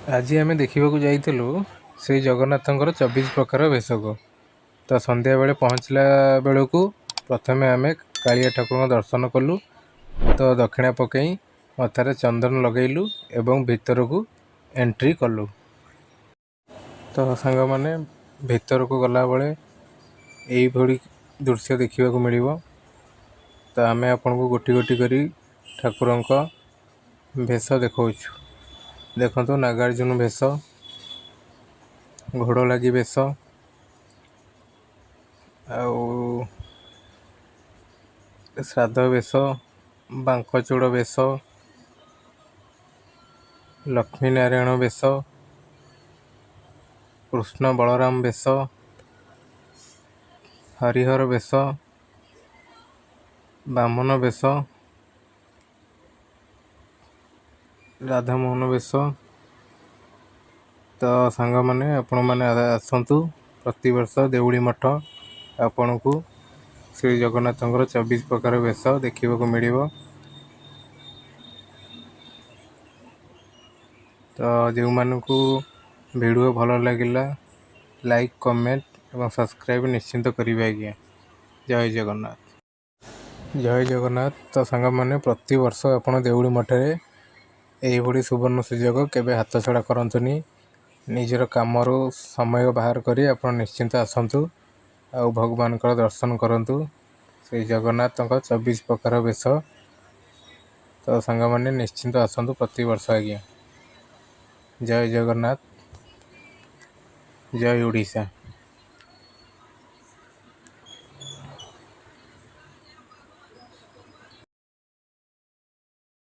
ଆଜି ଆମେ ଦେଖିବାକୁ ଯାଇଥିଲୁ ଶ୍ରୀ ଜଗନ୍ନାଥଙ୍କର 24 ପ୍ରକାର ବେଶକୁ। ତ ସନ୍ଧ୍ୟାବେଳେ ପହଞ୍ଚିଲା ବେଳକୁ ପ୍ରଥମେ ଆମେ କାଳିଆ ଠାକୁରଙ୍କ ଦର୍ଶନ କଲୁ। ତ ଦକ୍ଷିଣା ପକାଇ ମଥାରେ ଚନ୍ଦନ ଲଗାଇଲୁ ଏବଂ ଭିତରକୁ ଏଣ୍ଟ୍ରି କଲୁ। ତ ସାଙ୍ଗମାନେ ଭିତରକୁ ଗଲାବେଳେ ଏଇଭଳି ଦୃଶ୍ୟ ଦେଖିବାକୁ ମିଳିବ। ତ ଆମେ ଆପଣଙ୍କୁ ଗୋଟି ଗୋଟି କରି ଠାକୁରଙ୍କ ବେଶ ଦେଖାଉଛୁ। ଦେଖନ୍ତୁ, ନାଗାର୍ଜୁନ ବେଶ, ଘୋଡ଼ ଲାଗି ବେଶ, ଆଉ ଶ୍ରାଦ୍ଧ ବେଶ, ବାଙ୍କଚୂଡ଼ ବେଶ, ଲକ୍ଷ୍ମୀ ନାରାୟଣ ବେଶ, କୃଷ୍ଣ ବଳରାମ ବେଶ, ହରିହର ବେଶ, ବାମନ ବେଶ, ରାଧାମୋହନ ବେଶ। ତ ସାଙ୍ଗମାନେ ଆପଣମାନେ ଆସନ୍ତୁ। ପ୍ରତିବର୍ଷ ଦେଉଳି ମଠ ଆପଣଙ୍କୁ ଶ୍ରୀ ଜଗନ୍ନାଥଙ୍କର 24 ପ୍ରକାର ବେଶ ଦେଖିବାକୁ ମିଳିବ। ତ ଯେଉଁମାନଙ୍କୁ ଭିଡ଼ିଓ ଭଲ ଲାଗିଲା, ଲାଇକ୍, କମେଣ୍ଟ ଏବଂ ସବସ୍କ୍ରାଇବ୍ ନିଶ୍ଚିନ୍ତ କରିବେ ଆଜ୍ଞା। ଜୟ ଜଗନ୍ନାଥ। ଜୟ ଜଗନ୍ନାଥ। ତ ସାଙ୍ଗମାନେ ପ୍ରତିବର୍ଷ ଆପଣ ଦେଉଳି ମଠରେ ଏହିଭଳି ସୁବର୍ଣ୍ଣ ସୁଯୋଗ କେବେ ହାତଛଡ଼ା କରନ୍ତୁନି। ନିଜର କାମରୁ ସମୟ ବାହାର କରି ଆପଣ ନିଶ୍ଚିନ୍ତ ଆସନ୍ତୁ ଆଉ ଭଗବାନଙ୍କର ଦର୍ଶନ କରନ୍ତୁ। ଶ୍ରୀ ଜଗନ୍ନାଥଙ୍କ 24 ପ୍ରକାର ବେଶ। ତ ସାଙ୍ଗମାନେ ନିଶ୍ଚିନ୍ତ ଆସନ୍ତୁ ପ୍ରତିବର୍ଷ ଆଜ୍ଞା। ଜୟ ଜଗନ୍ନାଥ, ଜୟ ଓଡ଼ିଶା।